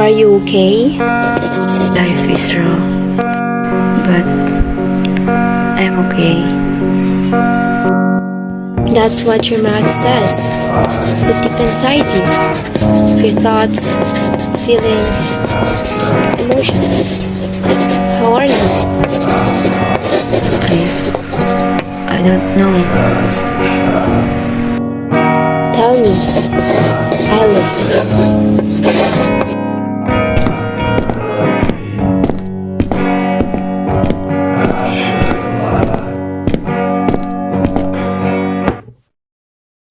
Are you okay? Life is raw, but I'm okay. That's what your mouth says, but deep inside you, your thoughts, feelings, emotions. How are you? I don't know. Tell me. I'll listen.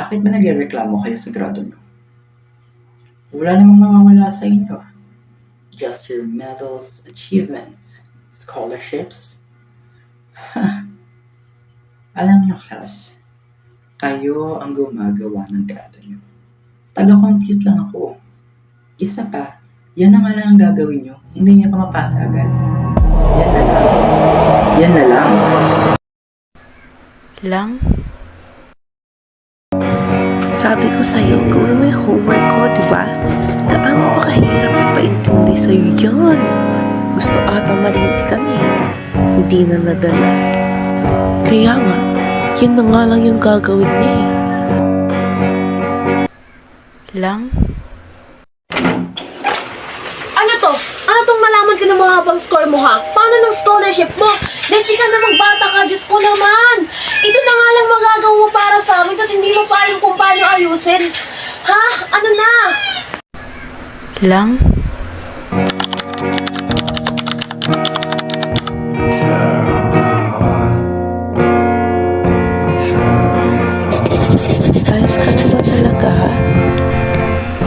Bakit ba nagrereklamo kayo sa grado nyo? Wala namang mawawala sa inyo. Just your medals, achievements, scholarships. Alam nyo, class, kayo ang gumagawa ng grado nyo. Taga-compute lang ako. Isa pa, yan na nga lang ang gagawin nyo. Hindi niya pa mapasa agad. Yan na lang. Yan na lang. Lang? Sabi ko sa'yo, gawin mo yung homework ko, di ba? Gaano pa kahirap ipaintindi sa'yo yan? Gusto ata malintikan eh. Hindi na nadala. Kaya nga, yun na nga lang yung gagawin niya eh. Lang? Ano to? Ano tong malaman ka ng mga abang score mo ha? Paano ng scholarship mo? Legit ka na magbata ka, Diyos ko naman! Ito na nga lang magagawa mo para sa amin, tapos hindi mo pa alam kung paano ayusin. Ha? Ano na? Lang? Ayos ka na ba talaga ha?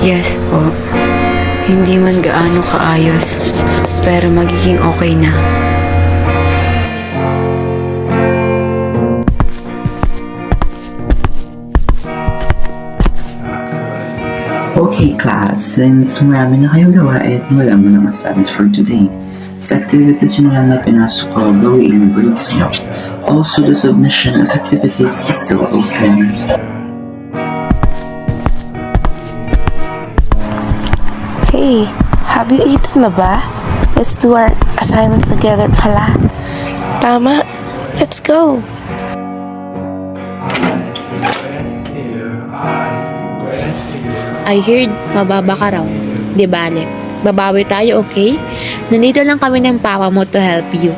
Yes po. Hindi man gaano kaayos, pero magiging okay na. Okay, class, since marami na kayong gawain, wala mo na assignments for today. Sa activities yun lang na pinasok ko, gawin yung grades nyo. Also, the submission of activities is still open. Hey, have you eaten na ba? Let's do our assignments together pala. Tama, let's go! I heard mababa ka raw. Di bale, babawi tayo, okay? Nandito lang kami ng papa mo to help you.